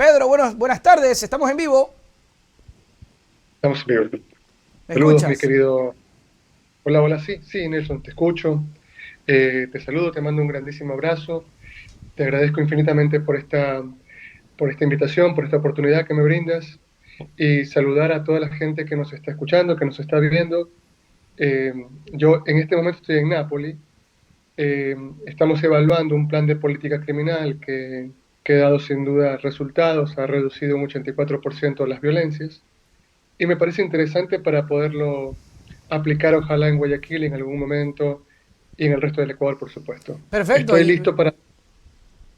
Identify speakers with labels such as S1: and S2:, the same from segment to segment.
S1: Pedro, buenas tardes, estamos en vivo.
S2: Estamos en vivo.
S1: ¿Me
S2: Saludos, mi
S1: escuchas?
S2: querido. Hola, hola, sí, sí, Nelson, te escucho. Te saludo, te mando un grandísimo abrazo. Te agradezco infinitamente por esta invitación, por esta oportunidad que me brindas y saludar a toda la gente que nos está escuchando, que nos está viendo. Eh, yo en este momento estoy en Nápoli. Eh, Estamos evaluando un plan de política criminal que ha dado sin duda resultados, ha reducido un 84% las violencias. Y me parece interesante para poderlo aplicar, ojalá en Guayaquil en algún momento y en el resto del Ecuador, por supuesto.
S1: Perfecto,
S2: Estoy listo para,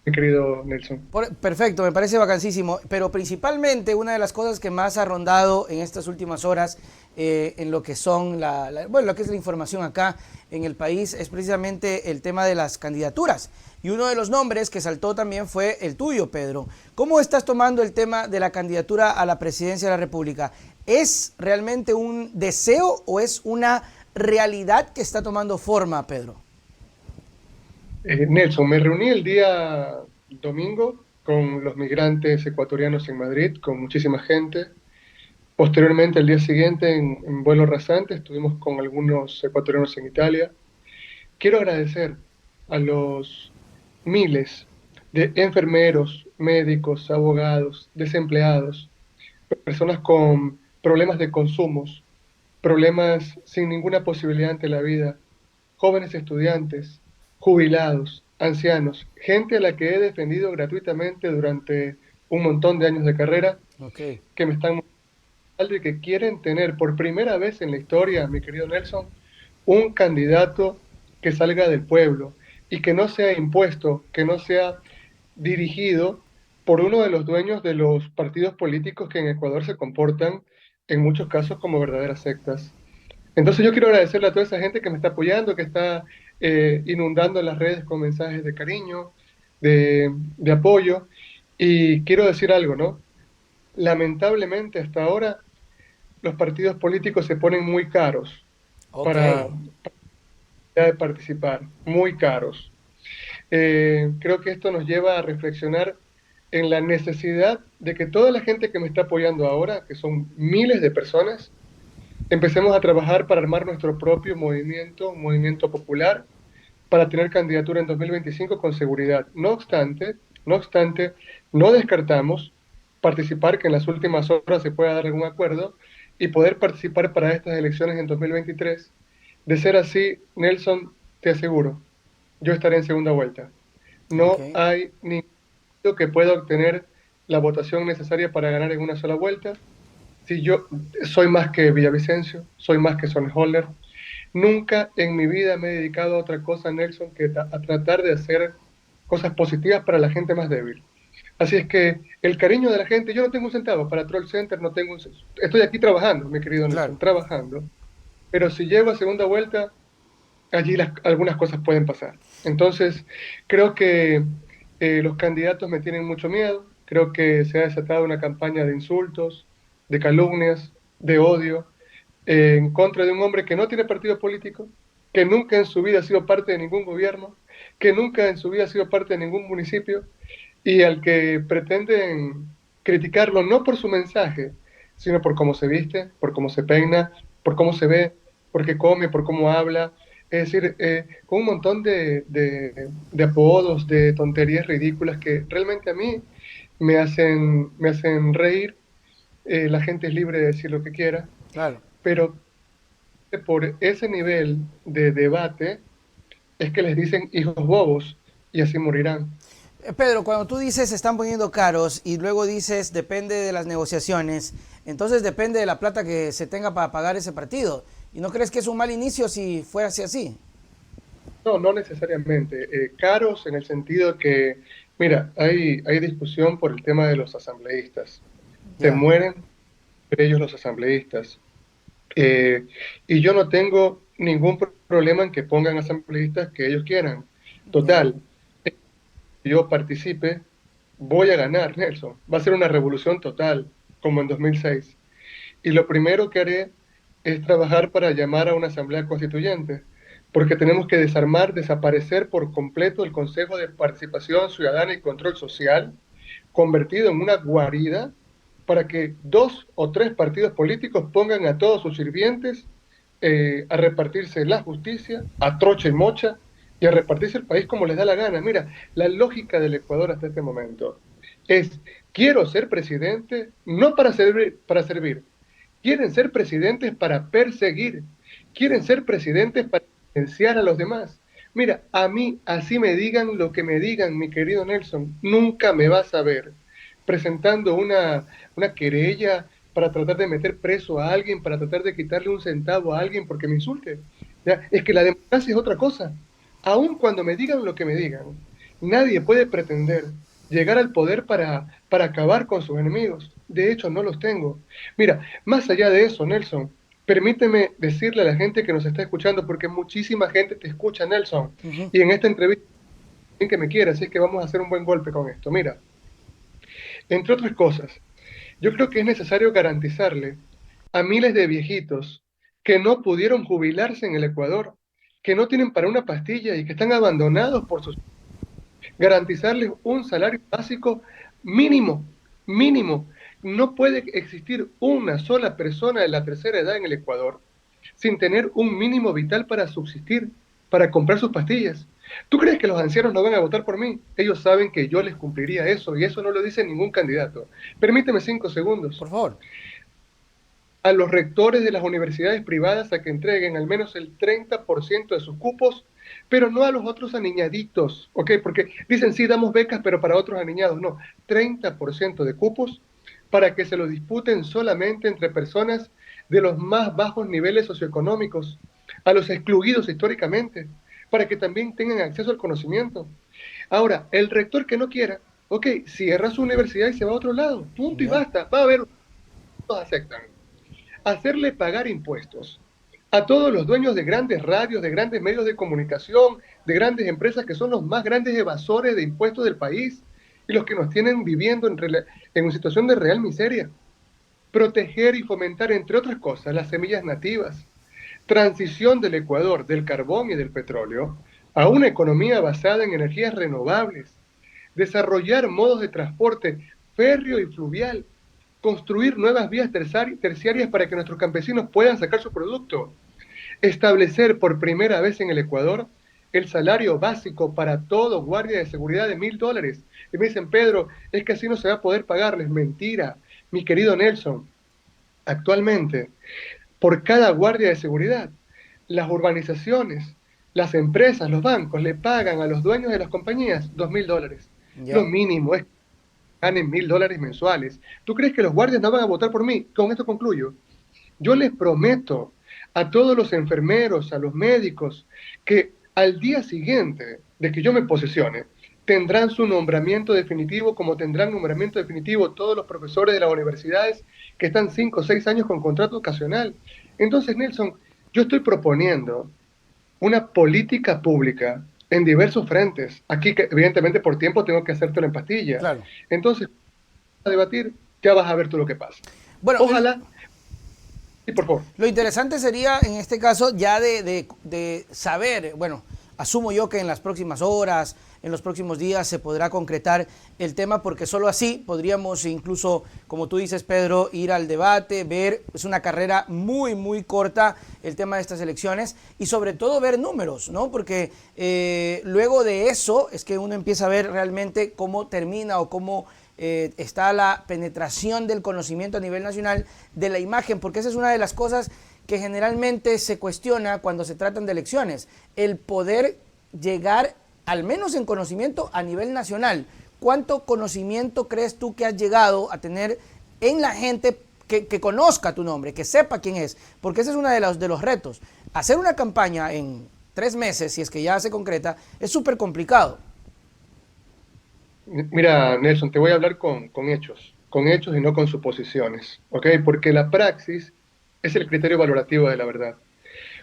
S2: mi querido Nelson.
S1: perfecto, me parece vacancísimo, pero principalmente una de las cosas que más ha rondado en estas últimas horas en lo que son lo que es la información acá en el país es precisamente el tema de las candidaturas. Y uno de los nombres que saltó también fue el tuyo, Pedro. ¿Cómo estás tomando el tema de la candidatura a la presidencia de la República? ¿Es realmente un deseo o es una realidad que está tomando forma, Pedro?
S2: Nelson, me reuní el día domingo con los migrantes ecuatorianos en Madrid, con muchísima gente. Posteriormente, el día siguiente, en vuelo rasante, estuvimos con algunos ecuatorianos en Italia. Quiero agradecer a los miles de enfermeros, médicos, abogados, desempleados, personas con problemas de consumos, problemas sin ninguna posibilidad ante la vida, jóvenes estudiantes, jubilados, ancianos, gente a la que he defendido gratuitamente durante un montón de años de carrera,
S1: Ok.
S2: que me están mostrando y que quieren tener por primera vez en la historia, mi querido Nelson, un candidato que salga del pueblo y que no sea impuesto, que no sea dirigido por uno de los dueños de los partidos políticos que en Ecuador se comportan en muchos casos como verdaderas sectas. Entonces yo quiero agradecerle a toda esa gente que me está apoyando, que está inundando las redes con mensajes de cariño, de apoyo. Y quiero decir algo, ¿no? Lamentablemente hasta ahora los partidos políticos se ponen muy caros
S1: Ok.
S2: para participar, muy caros. Creo que esto nos lleva a reflexionar en la necesidad de que toda la gente que me está apoyando ahora, que son miles de personas, empecemos a trabajar para armar nuestro propio movimiento, un movimiento popular, para tener candidatura en 2025 con seguridad. No obstante, no descartamos participar, que en las últimas horas se pueda dar algún acuerdo, y poder participar para estas elecciones en 2023. De ser así, Nelson, te aseguro, yo estaré en segunda vuelta.
S1: Ok.
S2: No hay ningún que pueda obtener la votación necesaria para ganar en una sola vuelta. Si yo soy más que Villavicencio, soy más que Sonneholler, nunca en mi vida me he dedicado a otra cosa, Nelson, que a tratar de hacer cosas positivas para la gente más débil. Así es que el cariño de la gente, yo no tengo un centavo para Troll Center, no tengo estoy aquí trabajando, mi querido
S1: Claro.
S2: Nelson, trabajando, pero si llego a segunda vuelta, allí algunas cosas pueden pasar. Entonces, creo que los candidatos me tienen mucho miedo, creo que se ha desatado una campaña de insultos, de calumnias, de odio, en contra de un hombre que no tiene partido político, que nunca en su vida ha sido parte de ningún gobierno, que nunca en su vida ha sido parte de ningún municipio y al que pretenden criticarlo no por su mensaje, sino por cómo se viste, por cómo se peina, por cómo se ve, por qué come, por cómo habla. Es decir, con un montón de apodos, de tonterías ridículas que realmente a mí me hacen reír. La gente es libre de decir lo que quiera,
S1: Claro.
S2: pero por ese nivel de debate es que les dicen hijos bobos y así morirán.
S1: Pedro, cuando tú dices se están poniendo caros y luego dices depende de las negociaciones, entonces depende de la plata que se tenga para pagar ese partido. ¿Y no crees que es un mal inicio si fuera así?
S2: No, no necesariamente. Caros en el sentido que, mira, hay discusión por el tema de los asambleístas. Se
S1: Ya.
S2: mueren entre ellos los asambleístas. Eh, y yo no tengo ningún problema en que pongan asambleístas que ellos quieran.
S1: Ya.
S2: Total, yo participe, voy a ganar, Nelson. Va a ser una revolución total, como en 2006. Y lo primero que haré es trabajar para llamar a una asamblea constituyente, porque tenemos que desarmar, desaparecer por completo el Consejo de Participación Ciudadana y Control Social, convertido en una guarida para que 2 o 3 partidos políticos pongan a todos sus sirvientes a repartirse la justicia, a trocha y mocha, y a repartirse el país como les da la gana. Mira, la lógica del Ecuador hasta este momento es, quiero ser presidente no para servir. Quieren ser presidentes para perseguir, quieren ser presidentes para silenciar a los demás. Mira, a mí, así me digan lo que me digan, mi querido Nelson, nunca me vas a ver presentando una querella para tratar de meter preso a alguien, para tratar de quitarle un centavo a alguien porque me insulte. ¿Ya? Es que la democracia es otra cosa. Aun cuando me digan lo que me digan, nadie puede pretender llegar al poder para acabar con sus enemigos. De hecho, no los tengo. Mira, más allá de eso, Nelson, permíteme decirle a la gente que nos está escuchando, porque muchísima gente te escucha, Nelson,
S1: Ujú.
S2: y en esta entrevista que me quiere, así es que vamos a hacer un buen golpe con esto. Mira, entre otras cosas, yo creo que es necesario garantizarle a miles de viejitos que no pudieron jubilarse en el Ecuador, que no tienen para una pastilla y que están abandonados por sus... Garantizarles un salario básico mínimo, mínimo. No puede existir una sola persona de la tercera edad en el Ecuador sin tener un mínimo vital para subsistir, para comprar sus pastillas. ¿Tú crees que los ancianos no van a votar por mí? Ellos saben que yo les cumpliría eso y eso no lo dice ningún candidato. Permíteme 5 segundos.
S1: Por favor.
S2: A los rectores de las universidades privadas a que entreguen al menos el 30% de sus cupos, pero no a los otros aniñaditos, ¿ok? Porque dicen, sí, damos becas, pero para otros aniñados, no. 30% de cupos para que se los disputen solamente entre personas de los más bajos niveles socioeconómicos, a los excluidos históricamente, para que también tengan acceso al conocimiento. Ahora, el rector que no quiera, ok, cierra su universidad y se va a otro lado, punto y
S1: Ya.
S2: basta. Va a haber, todos aceptan. Hacerle pagar impuestos a todos los dueños de grandes radios, de grandes medios de comunicación, de grandes empresas que son los más grandes evasores de impuestos del país y los que nos tienen viviendo en una situación de real miseria. Proteger y fomentar, entre otras cosas, las semillas nativas. Transición del Ecuador, del carbón y del petróleo, a una economía basada en energías renovables. Desarrollar modos de transporte férreo y fluvial, construir nuevas vías terciarias para que nuestros campesinos puedan sacar su producto, establecer por primera vez en el Ecuador el salario básico para todo guardia de seguridad de $1.000. Y me dicen, Pedro, es que así no se va a poder pagarles. Mentira, mi querido Nelson. Actualmente, por cada guardia de seguridad, las urbanizaciones, las empresas, los bancos le pagan a los dueños de las compañías $2.000. Lo
S1: Ya.
S2: mínimo es ganen $1.000 mensuales. ¿Tú crees que los guardias no van a votar por mí? Con esto concluyo. Yo les prometo a todos los enfermeros, a los médicos, que al día siguiente de que yo me posesione, tendrán su nombramiento definitivo, como tendrán nombramiento definitivo todos los profesores de las universidades que están 5 o 6 años con contrato ocasional. Entonces, Nelson, yo estoy proponiendo una política pública en diversos frentes. Aquí, evidentemente, por tiempo tengo que hacértelo en pastilla.
S1: Claro.
S2: Entonces, a debatir, ya vas a ver tú lo que pasa.
S1: Bueno,
S2: Ojalá, y por favor.
S1: lo interesante sería, en este caso, ya de saber, bueno, asumo yo que en las próximas horas, en los próximos días se podrá concretar el tema, porque solo así podríamos incluso, como tú dices, Pedro, ir al debate, ver, es una carrera muy, muy corta el tema de estas elecciones y sobre todo ver números, ¿no? Porque luego de eso es que uno empieza a ver realmente cómo termina o cómo está la penetración del conocimiento a nivel nacional de la imagen, porque esa es una de las cosas que generalmente se cuestiona cuando se tratan de elecciones, el poder llegar al menos en conocimiento a nivel nacional. ¿Cuánto conocimiento crees tú que has llegado a tener en la gente que conozca tu nombre, que sepa quién es? Porque ese es uno de los retos. Hacer una campaña en 3 meses, si es que ya se concreta, es súper complicado.
S2: Mira, Nelson, te voy a hablar con hechos y no con suposiciones, ¿ok? Porque la praxis es el criterio valorativo de la verdad.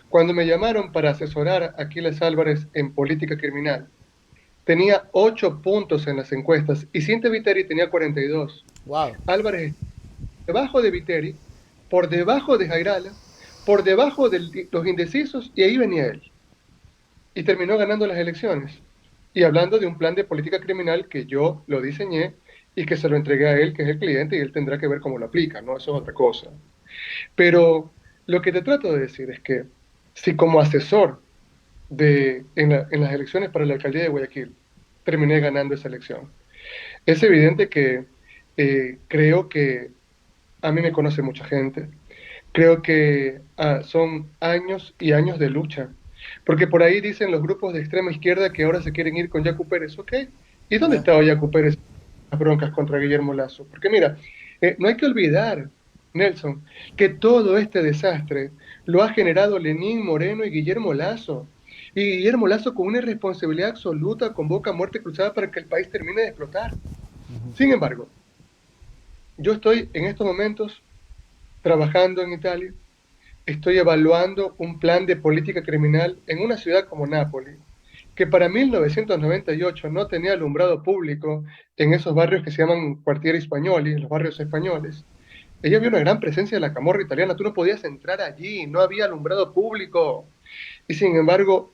S2: Cuando me llamaron para asesorar a Aquiles Álvarez en política criminal, tenía 8 puntos en las encuestas y Cintia Viteri tenía 42.
S1: Wow.
S2: Álvarez debajo de Viteri, por debajo de Jairala, por debajo de los indecisos, y ahí venía él. Y terminó ganando las elecciones. Y hablando de un plan de política criminal que yo lo diseñé y que se lo entregue a él, que es el cliente, y él tendrá que ver cómo lo aplica, ¿no? Eso es otra cosa. Pero lo que te trato de decir es que si como asesor en las elecciones para la alcaldía de Guayaquil terminé ganando esa elección, es evidente que creo que a mí me conoce mucha gente. Creo que son años y años de lucha. Porque por ahí dicen los grupos de extrema izquierda que ahora se quieren ir con Yacu Pérez. ¿Ok? ¿Y dónde
S1: Ya.
S2: estaba Yacu Pérez en las broncas contra Guillermo Lazo? Porque mira, no hay que olvidar, Nelson, que todo este desastre lo ha generado Lenín Moreno y Guillermo Lazo. Y Guillermo Lazo con una irresponsabilidad absoluta convoca a muerte cruzada para que el país termine de explotar. Sin embargo, yo estoy en estos momentos trabajando en Italia, estoy evaluando un plan de política criminal en una ciudad como Nápoles, que para 1998 no tenía alumbrado público en esos barrios que se llaman quartieri spagnoli, los barrios españoles. Ella había una gran presencia de la camorra italiana, tú no podías entrar allí, no había alumbrado público. Y sin embargo,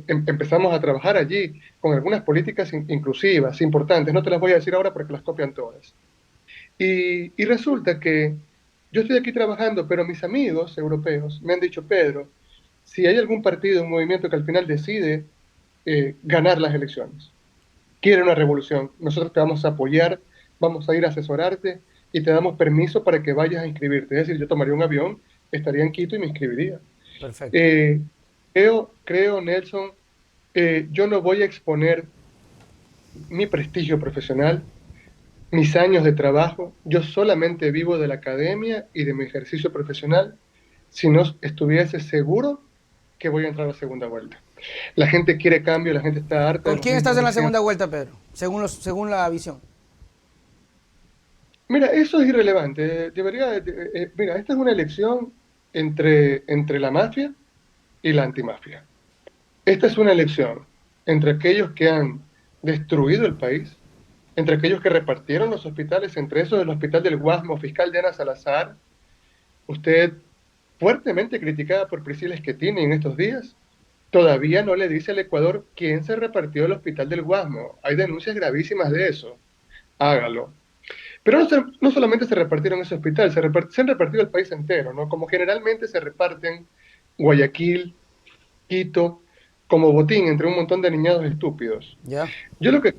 S2: empezamos a trabajar allí con algunas políticas inclusivas, importantes, no te las voy a decir ahora porque las copian todas. Y resulta que yo estoy aquí trabajando, pero mis amigos europeos me han dicho, Pedro, si hay algún partido, un movimiento que al final decide ganar las elecciones, quiere una revolución, nosotros te vamos a apoyar, vamos a ir a asesorarte y te damos permiso para que vayas a inscribirte. Es decir, yo tomaría un avión, estaría en Quito y me inscribiría.
S1: Perfecto.
S2: Eh, creo, Nelson, yo no voy a exponer mi prestigio profesional, mis años de trabajo, yo solamente vivo de la academia y de mi ejercicio profesional si no estuviese seguro que voy a entrar a la segunda vuelta. La gente quiere cambio, la gente está harta de
S1: ¿Con
S2: los
S1: quién
S2: mismos
S1: estás en
S2: de
S1: la
S2: siempre.
S1: segunda vuelta, Pedro? Según la visión.
S2: Mira, eso es irrelevante. Mira, esta es una elección entre la mafia y la antimafia. Esta es una elección entre aquellos que han destruido el país, entre aquellos que repartieron los hospitales, entre esos el hospital del Guasmo, fiscal Diana Salazar, usted fuertemente criticada por Priscila Schettini en estos días, todavía no le dice al Ecuador quién se repartió el hospital del Guasmo. Hay denuncias gravísimas de eso. Hágalo. Pero no solamente se repartieron ese hospital, se han repartido el país entero, ¿no? Como generalmente se reparten Guayaquil, Quito, como botín entre un montón de niñados estúpidos.
S1: Ya.
S2: Yo lo que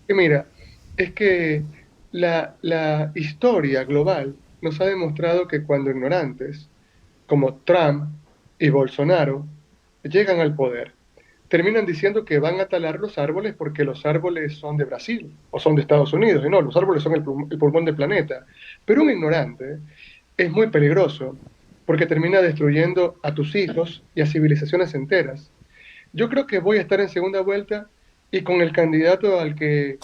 S2: mira, es que la historia global nos ha demostrado que cuando ignorantes, como Trump y Bolsonaro, llegan al poder, terminan diciendo que van a talar los árboles porque los árboles son de Brasil o son de Estados Unidos. Y no, los árboles son el pulmón del planeta. Pero un ignorante es muy peligroso porque termina destruyendo a tus hijos y a civilizaciones enteras. Yo creo que voy a estar en segunda vuelta y con el candidato al que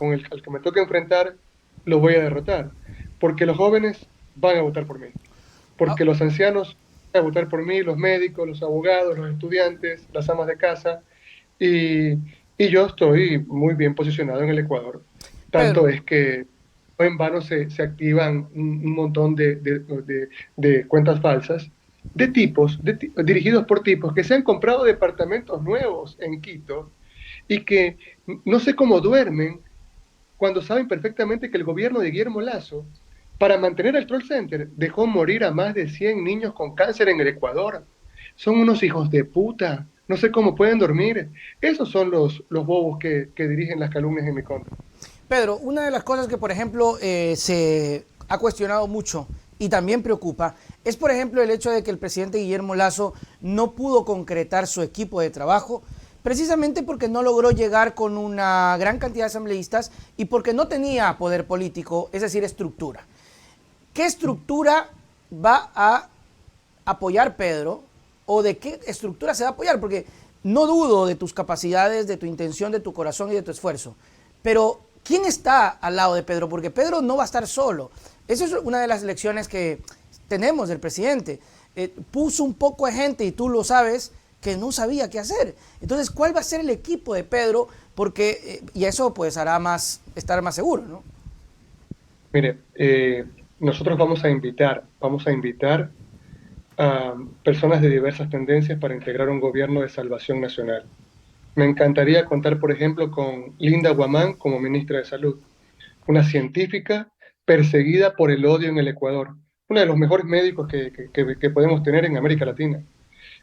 S2: me toque enfrentar, lo voy a derrotar. Porque los jóvenes van a votar por mí.
S1: Ah,
S2: Porque los ancianos van a votar por mí, los médicos, los abogados, los estudiantes, las amas de casa. Y, y yo estoy muy bien posicionado en el Ecuador. Tanto
S1: Pedro,
S2: es que no en vano se activan un montón de cuentas falsas de tipos, dirigidos por tipos que se han comprado departamentos nuevos en Quito y que no sé cómo duermen cuando saben perfectamente que el gobierno de Guillermo Lazo, para mantener el Troll Center, dejó morir a más de 100 niños con cáncer en el Ecuador. Son unos hijos de puta. No sé cómo pueden dormir. Esos son los bobos que dirigen las calumnias en mi contra.
S1: Pedro, una de las cosas que, por ejemplo, se ha cuestionado mucho y también preocupa es, por ejemplo, el hecho de que el presidente Guillermo Lazo no pudo concretar su equipo de trabajo precisamente porque no logró llegar con una gran cantidad de asambleístas y porque no tenía poder político, es decir, estructura. ¿Qué estructura va a apoyar Pedro o de qué estructura se va a apoyar? Porque no dudo de tus capacidades, de tu intención, de tu corazón y de tu esfuerzo. Pero ¿quién está al lado de Pedro? Porque Pedro no va a estar solo. Esa es una de las lecciones que tenemos del presidente. Puso un poco de gente, y tú lo sabes, que no sabía qué hacer. Entonces, ¿cuál va a ser el equipo de Pedro? Porque, y eso pues hará estar más seguro, ¿no?
S2: Mire, nosotros vamos a invitar a personas de diversas tendencias para integrar un gobierno de salvación nacional. Me encantaría contar, por ejemplo, con Linda Guamán como ministra de Salud, una científica perseguida por el odio en el Ecuador, una de los mejores médicos que podemos tener en América Latina.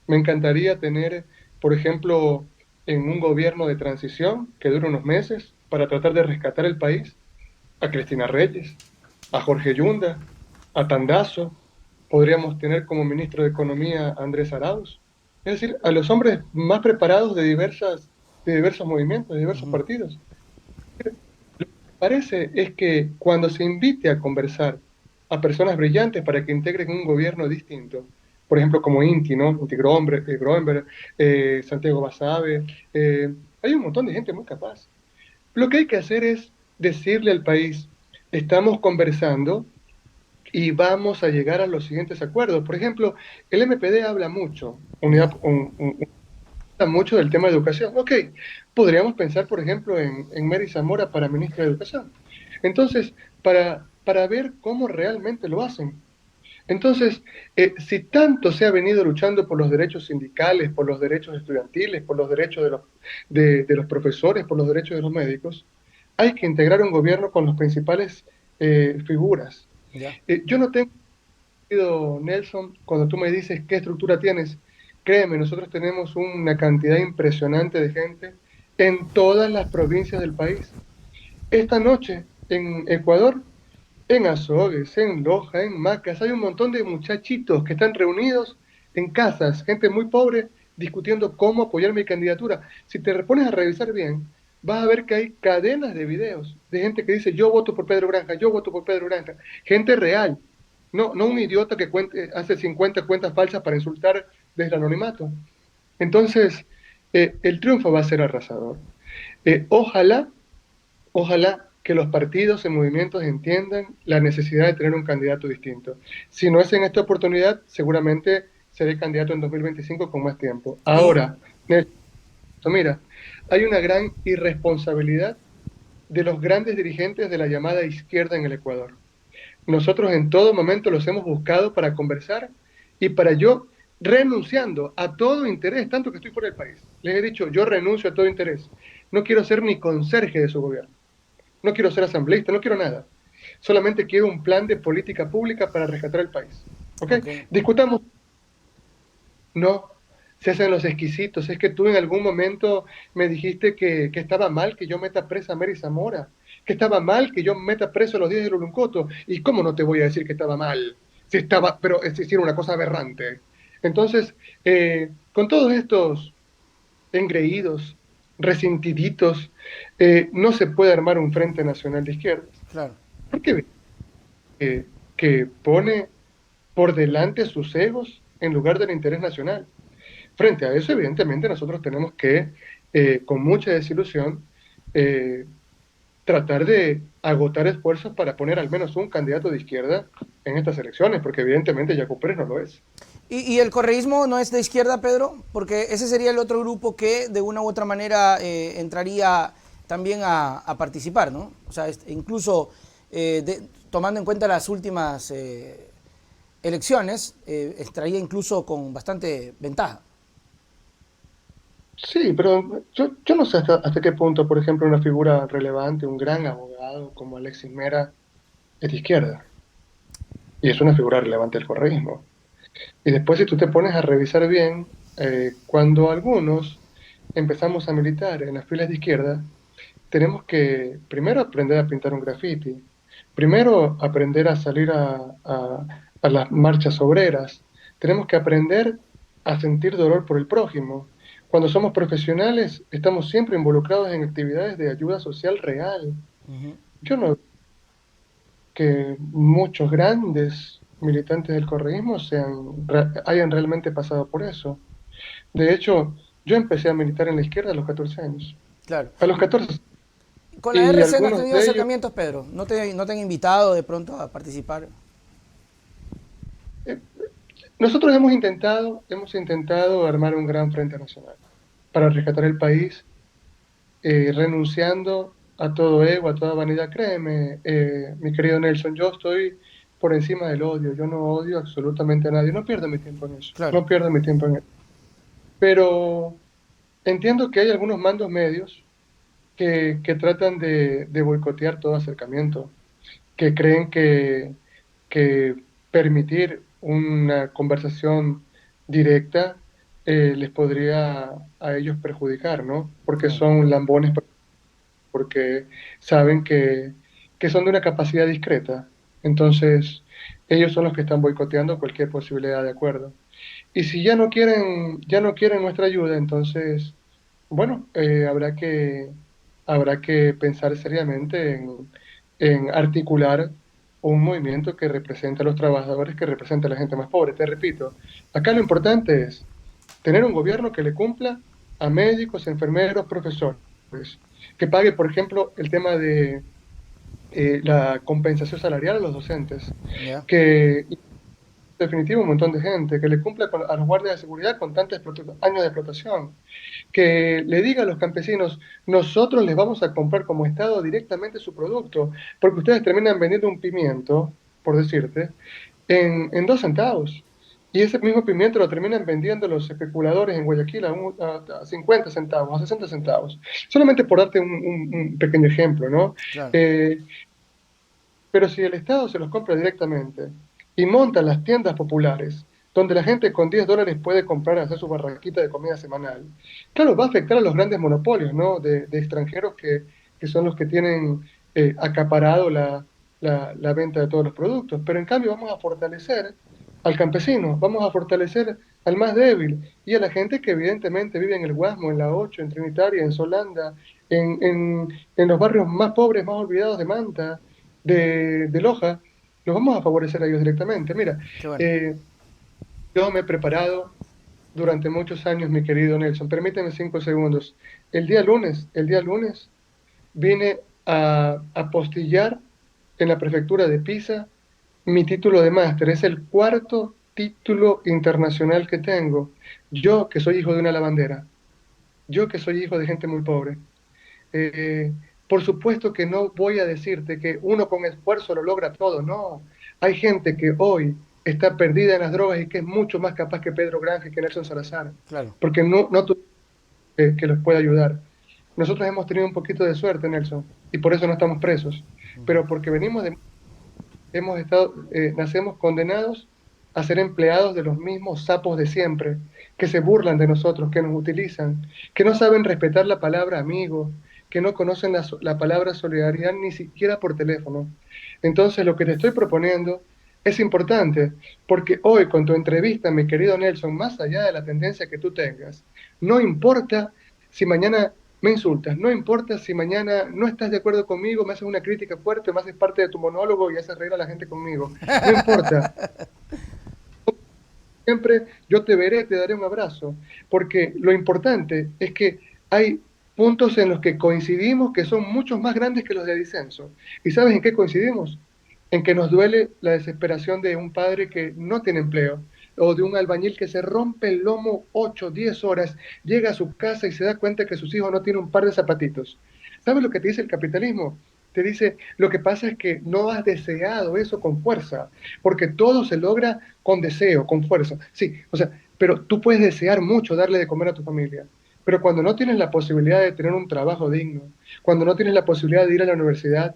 S2: Me encantaría tener, por ejemplo, en un gobierno de transición que dure unos meses para tratar de rescatar el país, a Cristina Reyes, a Jorge Yunda, a Tandazo. Podríamos tener como ministro de Economía a Andrés Arauz. Es decir, a los hombres más preparados de diversos movimientos, de diversos
S1: Ujú.
S2: partidos. Parece es que cuando se invite a conversar a personas brillantes para que integren un gobierno distinto, por ejemplo, como Inti, ¿no? Inti Groenberg, Santiago Basabe, hay un montón de gente muy capaz. Lo que hay que hacer es decirle al país, estamos conversando y vamos a llegar a los siguientes acuerdos. Por ejemplo, el MPD habla mucho,
S1: Ya.
S2: habla mucho del tema de educación. Ok, podríamos pensar, por ejemplo, en Mary Zamora para ministra de Educación. Entonces, para ver cómo realmente lo hacen. Entonces, si tanto se ha venido luchando por los derechos sindicales, por los derechos estudiantiles, por los derechos de los profesores, por los derechos de los médicos, hay que integrar un gobierno con las principales figuras.
S1: Ya.
S2: Yo no tengo sentido, Nelson, cuando tú me dices qué estructura tienes, créeme, nosotros tenemos una cantidad impresionante de gente en todas las provincias del país. Esta noche en Ecuador, en Azogues, en Loja, en Macas, hay un montón de muchachitos que están reunidos en casas, gente muy pobre, discutiendo cómo apoyar mi candidatura. Si te pones a revisar bien, vas a ver que hay cadenas de videos de gente que dice, yo voto por Pedro Granja, yo voto por Pedro Granja. Gente real, no un idiota que hace 50 cuentas falsas para insultar desde el anonimato. Entonces, el triunfo va a ser arrasador. Ojalá Ojalá que los partidos y movimientos entiendan la necesidad de tener un candidato distinto. Si no es en esta oportunidad, seguramente seré candidato en 2025 con más tiempo.
S1: Y
S2: Ahora, Nelson, mira, hay una gran irresponsabilidad de los grandes dirigentes de la llamada izquierda en el Ecuador. Nosotros en todo momento los hemos buscado para conversar y para yo, renunciando a todo interés, tanto que estoy fuera del país, les he dicho, yo renuncio a todo interés. No quiero ser ni conserje de su gobierno. No quiero ser asambleísta, no quiero nada. Solamente quiero un plan de política pública para rescatar el país. ¿Ok?
S1: ok.
S2: Discutamos. No, se hacen los exquisitos. Es que tú en algún momento me dijiste que estaba mal que yo meta presa a Mary Zamora, que estaba mal que yo meta preso a los 10 de Luluncoto. ¿Y cómo no te voy a decir que estaba mal? Si estaba, pero es decir, una cosa aberrante. Entonces, con todos estos engreídos, resentiditos, no se puede armar un Frente Nacional de Izquierdas.
S1: Claro.
S2: ¿Por qué? Que pone por delante sus egos en lugar del interés nacional. Frente a eso, evidentemente, nosotros tenemos que, con mucha desilusión, eh, tratar de agotar esfuerzos para poner al menos un candidato de izquierda en estas elecciones, porque evidentemente Jaco Pérez no lo es.
S1: ¿Y el correísmo no es de izquierda, Pedro? Porque ese sería el otro grupo que de una u otra manera entraría también a participar, ¿no? O sea, incluso tomando en cuenta las últimas elecciones, estaría incluso con bastante ventaja.
S2: Sí, pero yo no sé hasta qué punto, por ejemplo, una figura relevante, un gran abogado como Alexis Mera, es de izquierda. Y es una figura relevante del correísmo. Y después, si tú te pones a revisar bien, cuando algunos empezamos a militar en las filas de izquierda, tenemos que primero aprender a pintar un graffiti, primero aprender a salir a las marchas obreras, tenemos que aprender a sentir dolor por el prójimo. Cuando somos profesionales, estamos siempre involucrados en actividades de ayuda social real.
S1: Uh -huh.
S2: Yo no que muchos grandes militantes del correísmo hayan realmente pasado por eso. De hecho, yo empecé a militar en la izquierda a los 14 años.
S1: Claro.
S2: A los 14.
S1: Con la
S2: Y
S1: RC no has
S2: algunos
S1: tenido
S2: de ellos,
S1: acercamientos, Pedro. No te han invitado de pronto a participar.
S2: eh, nosotros hemos intentado armar un gran frente nacional para rescatar el país, renunciando a todo ego, a toda vanidad. Créeme, mi querido Nelson, yo estoy por encima del odio. Yo no odio absolutamente a nadie. No pierdo mi tiempo en eso.
S1: Claro.
S2: No pierdo mi tiempo en eso. Pero entiendo que hay algunos mandos medios que tratan de boicotear todo acercamiento, que creen que permitir una conversación directa les podría a ellos perjudicar, ¿no? Porque
S1: Claro.
S2: son lambones, porque saben que son de una capacidad discreta. Entonces, ellos son los que están boicoteando cualquier posibilidad de acuerdo. Y si ya no quieren nuestra ayuda, entonces, bueno, habrá que pensar seriamente en articular un movimiento que represente a los trabajadores, que represente a la gente más pobre. Te repito, acá lo importante es tener un gobierno que le cumpla a médicos, enfermeros, profesores, que pague, por ejemplo, el tema de la compensación salarial a los docentes,
S1: Ya.
S2: que definitivo un montón de gente, que le cumpla a los guardias de seguridad con tantos años de explotación, que le diga a los campesinos, nosotros les vamos a comprar como Estado directamente su producto, porque ustedes terminan vendiendo un pimiento, por decirte, en 2 centavos. Y ese mismo pimiento lo terminan vendiendo los especuladores en Guayaquil a 50 centavos, a 60 centavos. Solamente por darte un pequeño ejemplo, ¿no?
S1: Claro.
S2: Eh, pero si el Estado se los compra directamente y monta las tiendas populares, donde la gente con $10 puede comprar, hacer su barraquita de comida semanal, claro, va a afectar a los grandes monopolios, ¿no? De extranjeros que son los que tienen acaparado la venta de todos los productos. Pero en cambio vamos a fortalecer al campesino, vamos a fortalecer al más débil y a la gente que evidentemente vive en el Guasmo, en la 8, en Trinitaria, en Solanda, en los barrios más pobres, más olvidados de Manta, de Loja, los vamos a favorecer a ellos directamente. Mira,
S1: Qué bueno.
S2: eh, yo me he preparado durante muchos años, mi querido Nelson. Permíteme 5 segundos. El día lunes vine a apostillar en la prefectura de Pisa mi título de máster. Es el cuarto título internacional que tengo. Yo que soy hijo de una lavandera, yo que soy hijo de gente muy pobre. Eh, por supuesto que no voy a decirte que uno con esfuerzo lo logra todo, no. Hay gente que hoy está perdida en las drogas y que es mucho más capaz que Pedro Granja y que Nelson Salazar,
S1: Claro.
S2: porque no tú que los puede ayudar. Nosotros hemos tenido un poquito de suerte, Nelson, y por eso no estamos presos, pero porque nacemos condenados a ser empleados de los mismos sapos de siempre, que se burlan de nosotros, que nos utilizan, que no saben respetar la palabra amigo, que no conocen la palabra solidaridad ni siquiera por teléfono. Entonces, lo que te estoy proponiendo es importante, porque hoy con tu entrevista, mi querido Nelson, más allá de la tendencia que tú tengas, no importa si mañana me insultas, no importa si mañana no estás de acuerdo conmigo, me haces una crítica fuerte, me haces parte de tu monólogo y haces reír a la gente conmigo. No importa, siempre yo te veré, te daré un abrazo, porque lo importante es que hay puntos en los que coincidimos que son muchos más grandes que los de disenso. ¿Y sabes en qué coincidimos? En que nos duele la desesperación de un padre que no tiene empleo, o de un albañil que se rompe el lomo 8, 10 horas, llega a su casa y se da cuenta que sus hijos no tienen un par de zapatitos. ¿Sabes lo que te dice el capitalismo? Te dice, lo que pasa es que no has deseado eso con fuerza, porque todo se logra con deseo, con fuerza. Sí, o sea, pero tú puedes desear mucho darle de comer a tu familia, pero cuando no tienes la posibilidad de tener un trabajo digno, cuando no tienes la posibilidad de ir a la universidad,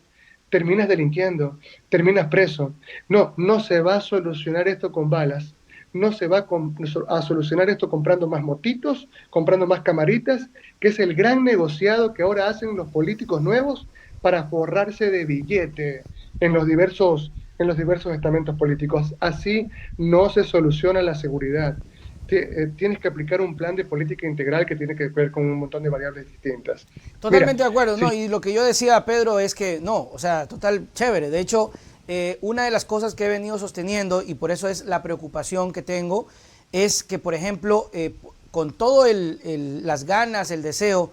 S2: terminas delinquiendo, terminas preso. No, no se va a solucionar esto con balas, no se va a solucionar esto comprando más motitos, comprando más camaritas, que es el gran negociado que ahora hacen los políticos nuevos para forrarse de billete en los diversos estamentos políticos. Así no se soluciona la seguridad. Tienes que aplicar un plan de política integral que tiene que ver con un montón de variables distintas. Mira,
S1: Totalmente de acuerdo, ¿no?
S2: si
S1: Y lo que yo decía, Pedro, es que no, o sea, total, chévere. De hecho, una de las cosas que he venido sosteniendo, y por eso es la preocupación que tengo, es que, por ejemplo, con todo las ganas, el deseo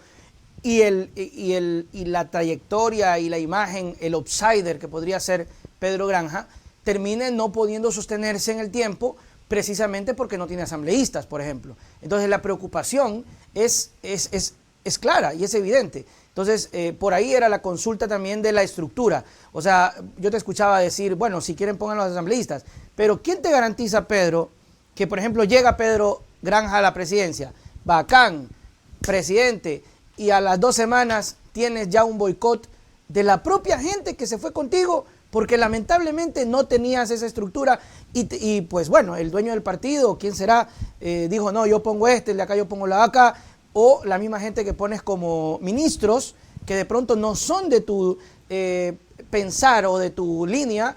S1: y la trayectoria y la imagen, el outsider que podría ser Pedro Granja, termine no pudiendo sostenerse en el tiempo precisamente porque no tiene asambleístas, por ejemplo. Entonces la preocupación es clara y es evidente. Entonces, por ahí era la consulta también de la estructura. O sea, yo te escuchaba decir, bueno, si quieren pongan los asambleístas, pero ¿quién te garantiza, Pedro, que por ejemplo llega Pedro Granja a la presidencia, bacán, presidente, y a las 2 semanas tienes ya un boicot de la propia gente que se fue contigo porque lamentablemente no tenías esa estructura y pues bueno, el dueño del partido, quién será, dijo no, yo pongo el de acá, yo pongo la de acá, o la misma gente que pones como ministros que de pronto no son de tu pensar o de tu línea,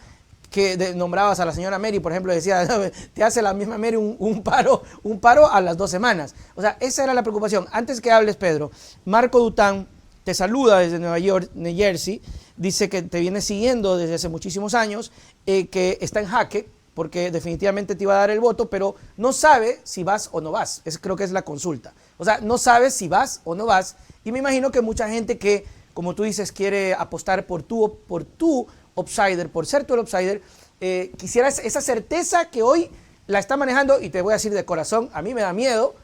S1: que nombrabas a la señora Mary, por ejemplo, decía, te hace la misma Mary un paro a las 2 semanas. O sea, esa era la preocupación. Antes que hables, Pedro, Marco Dután te saluda desde Nueva York, New Jersey, dice que te viene siguiendo desde hace muchísimos años, que está en jaque, porque definitivamente te iba a dar el voto, pero no sabe si vas o no vas. Creo que es la consulta. O sea, no sabes si vas o no vas, y me imagino que mucha gente que, como tú dices, quiere apostar por tu outsider, por ser tú el outsider, quisieras esa certeza que hoy la está manejando, y te voy a decir de corazón, a mí me da miedo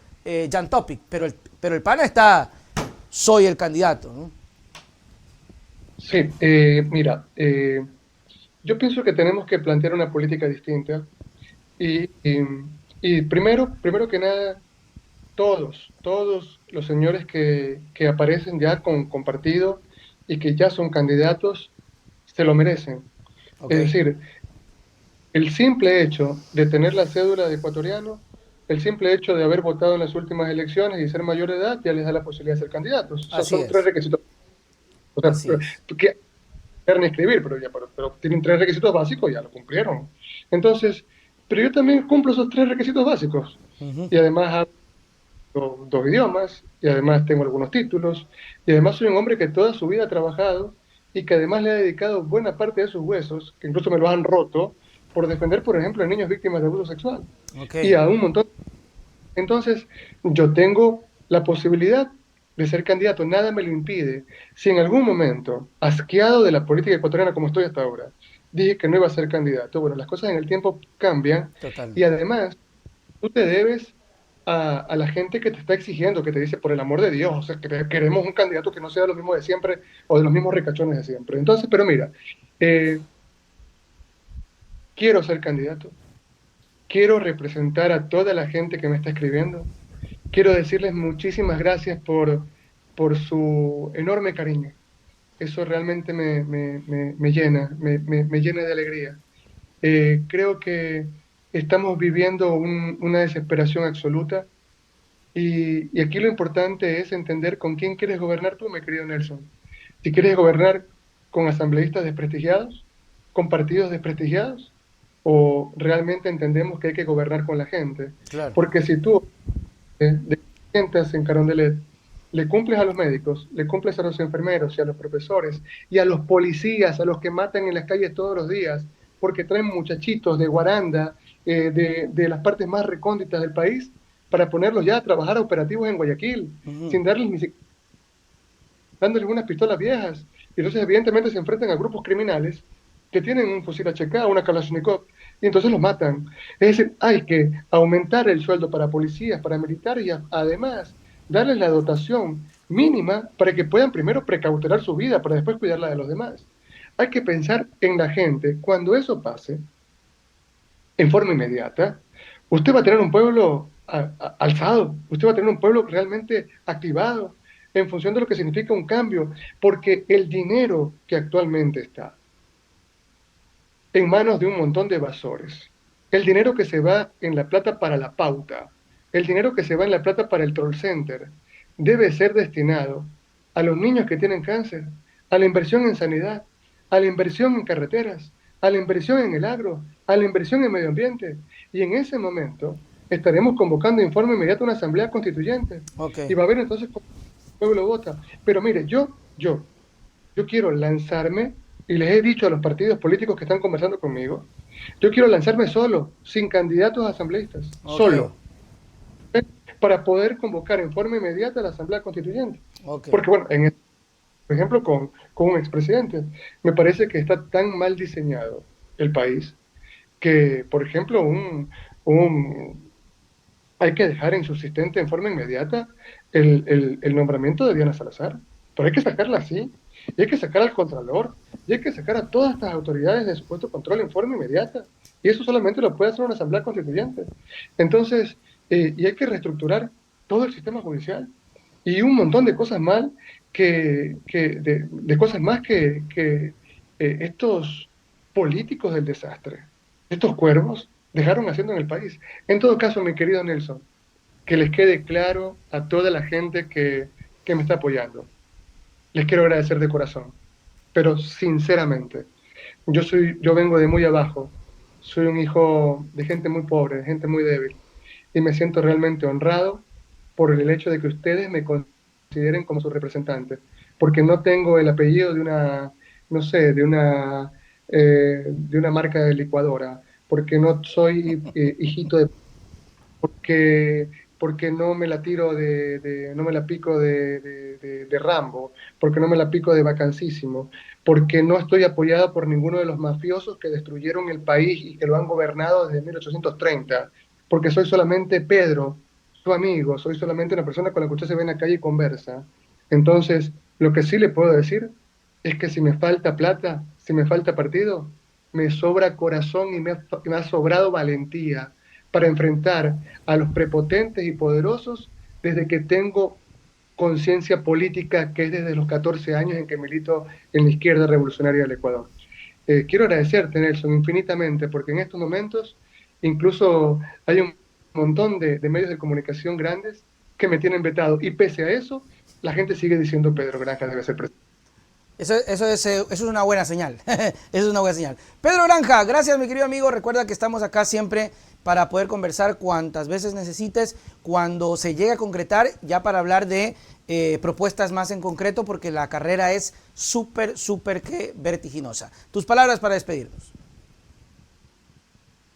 S1: Jan Topic, pero el pana está, soy el candidato, ¿no?
S2: Sí, mira, yo pienso que tenemos que plantear una política distinta y primero que nada, todos los señores que aparecen ya con partido y que ya son candidatos, se lo merecen. Es
S1: Okay.
S2: decir, el simple hecho de tener la cédula de ecuatoriano, el simple hecho de haber votado en las últimas elecciones y ser mayor de edad, ya les da la posibilidad de ser candidatos. Esos
S1: Así
S2: son 3
S1: es,
S2: requisitos. O sea,
S1: así es.
S2: que quieren escribir, pero tienen 3 requisitos básicos, ya lo cumplieron. Entonces, pero yo también cumplo esos 3 requisitos básicos.
S1: Uh-huh.
S2: Y además hablo 2 idiomas, y además tengo algunos títulos, y además soy un hombre que toda su vida ha trabajado y que además le ha dedicado buena parte de sus huesos, que incluso me lo han roto, por defender, por ejemplo, a niños víctimas de abuso sexual. Y
S1: Okay.
S2: a un montón. Entonces, yo tengo la posibilidad de ser candidato, nada me lo impide. Si en algún momento, asqueado de la política ecuatoriana como estoy hasta ahora, dije que no iba a ser candidato, bueno, las cosas en el tiempo cambian y
S1: Totalmente.
S2: además tú te debes a la gente que te está exigiendo, que te dice, por el amor de Dios, o sea, que queremos un candidato que no sea lo mismo de siempre o de los mismos ricachones de siempre. Entonces, pero mira, eh, quiero ser candidato, quiero representar a toda la gente que me está escribiendo. Quiero decirles muchísimas gracias por su enorme cariño. Eso realmente me llena, me llena de alegría. Creo que estamos viviendo una desesperación absoluta y aquí lo importante es entender con quién quieres gobernar tú, mi querido Nelson. Si quieres gobernar con asambleístas desprestigiados, con partidos desprestigiados, o realmente entendemos que hay que gobernar con la gente.
S1: Claro.
S2: Porque si tú de sientas en Carondelet, le cumples a los médicos, le cumples a los enfermeros y a los profesores y a los policías, a los que matan en las calles todos los días, porque traen muchachitos de Guaranda, de las partes más recónditas del país, para ponerlos ya a trabajar operativos en Guayaquil,
S1: Uh-huh.
S2: sin darles ni siquiera, dándoles unas pistolas viejas. Y entonces evidentemente se enfrentan a grupos criminales que tienen un fusil HK, una Kalashnikov, y entonces los matan. Es decir, hay que aumentar el sueldo para policías, para militares y además darles la dotación mínima para que puedan primero precautelar su vida para después cuidar la de los demás. Hay que pensar en la gente. Cuando eso pase, en forma inmediata, usted va a tener un pueblo alzado, usted va a tener un pueblo realmente activado en función de lo que significa un cambio, porque el dinero que actualmente está en manos de un montón de evasores. El dinero que se va en la plata para la pauta, el dinero que se va en la plata para el troll center, debe ser destinado a los niños que tienen cáncer, a la inversión en sanidad, a la inversión en carreteras, a la inversión en el agro, a la inversión en medio ambiente. Y en ese momento estaremos convocando de forma inmediata una asamblea constituyente. Y
S1: Okay.
S2: va a haber entonces cómo el pueblo vota. Pero mire, yo quiero lanzarme, y les he dicho a los partidos políticos que están conversando conmigo, yo quiero lanzarme solo, sin candidatos a asambleístas,
S1: Okay.
S2: solo, para poder convocar en forma inmediata a la Asamblea Constituyente.
S1: Okay.
S2: Porque, bueno, por ejemplo, con un expresidente, me parece que está tan mal diseñado el país que, por ejemplo, hay que dejar insubsistente en forma inmediata el nombramiento de Diana Salazar. Pero hay que sacarla así, y hay que sacar al Contralor, y hay que sacar a todas estas autoridades de su puesto de control en forma inmediata. Y eso solamente lo puede hacer una Asamblea Constituyente. Entonces, y hay que reestructurar todo el sistema judicial. y un montón de cosas mal de cosas más que estos políticos del desastre, estos cuervos, dejaron haciendo en el país. En todo caso, mi querido Nelson, que les quede claro a toda la gente que me está apoyando. Les quiero agradecer de corazón, pero sinceramente, yo vengo de muy abajo, soy un hijo de gente muy pobre, de gente muy débil, y me siento realmente honrado por el hecho de que ustedes me consideren como su representante, porque no tengo el apellido de una, no sé, de una marca de licuadora, porque no soy hijito de porque, porque no me la tiro no me la pico de Rambo, porque no me la pico de Vacancísimo, porque no estoy apoyado por ninguno de los mafiosos que destruyeron el país y que lo han gobernado desde 1830, porque soy solamente Pedro, su amigo, soy solamente una persona con la que usted se ve en la calle y conversa. Entonces, lo que sí le puedo decir es que si me falta plata, si me falta partido, me sobra corazón y me ha sobrado valentía para enfrentar a los prepotentes y poderosos desde que tengo conciencia política, que es desde los 14 años en que milito en la izquierda revolucionaria del Ecuador. Quiero agradecerte, Nelson, infinitamente, porque en estos momentos incluso hay un montón de medios de comunicación grandes que me tienen vetado, y pese a eso, la gente sigue diciendo Pedro Granja debe ser presidente.
S1: Eso es una buena señal. Eso es una buena señal. Pedro Granja, gracias mi querido amigo. Recuerda que estamos acá siempre para poder conversar cuantas veces necesites, cuando se llegue a concretar, ya para hablar de propuestas más en concreto, porque la carrera es súper que vertiginosa. Tus palabras para despedirnos.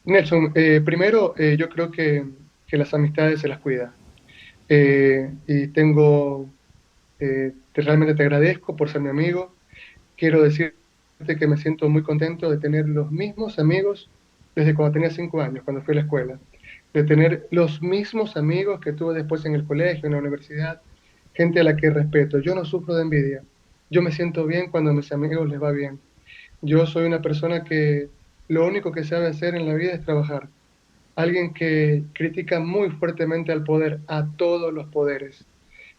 S2: Nelson, primero yo creo que las amistades se las cuida. Y realmente te agradezco por ser mi amigo. Quiero decirte que me siento muy contento de tener los mismos amigos desde cuando tenía 5 años, cuando fui a la escuela, de tener los mismos amigos que tuve después en el colegio, en la universidad, gente a la que respeto. Yo no sufro de envidia. Yo me siento bien cuando a mis amigos les va bien. Yo soy una persona que lo único que sabe hacer en la vida es trabajar. Alguien que critica muy fuertemente al poder, a todos los poderes.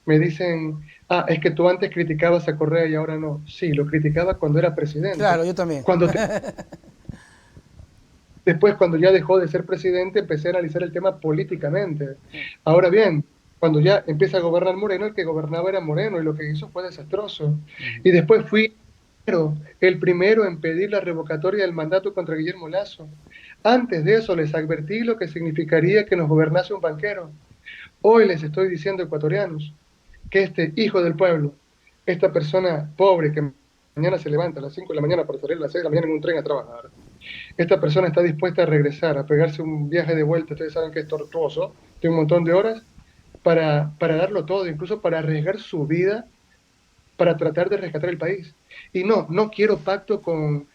S2: Me dicen, es que tú antes criticabas a Correa y ahora no. Sí, lo criticaba cuando era presidente.
S1: Claro, yo también.
S2: Después, cuando ya dejó de ser presidente, empecé a analizar el tema políticamente. Ahora bien, cuando ya empieza a gobernar Moreno, el que gobernaba era Moreno y lo que hizo fue desastroso. Y después fui el primero en pedir la revocatoria del mandato contra Guillermo Lasso. Antes de eso les advertí lo que significaría que nos gobernase un banquero. Hoy les estoy diciendo, ecuatorianos, que este hijo del pueblo, esta persona pobre que mañana se levanta a las 5 de la mañana para salir a las 6 de la mañana en un tren a trabajar, esta persona está dispuesta a regresar, a pegarse un viaje de vuelta, ustedes saben que es tortuoso, de un montón de horas, para darlo todo, incluso para arriesgar su vida, para tratar de rescatar el país. Y no quiero pacto con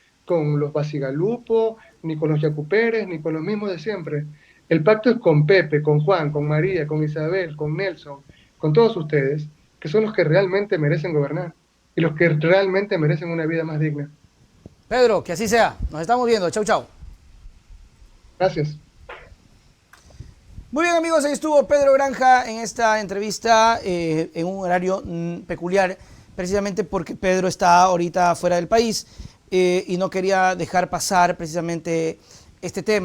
S2: los Basigalupo, ni con los Yacuperes, ni con los mismos de siempre. El pacto es con Pepe, con Juan, con María, con Isabel, con Nelson, con todos ustedes, que son los que realmente merecen gobernar y los que realmente merecen una vida más digna.
S1: Pedro, que así sea. Nos estamos viendo. Chau, chau.
S2: Gracias.
S1: Muy bien, amigos, ahí estuvo Pedro Granja en esta entrevista en un horario peculiar, precisamente porque Pedro está ahorita fuera del país y no quería dejar pasar precisamente este tema.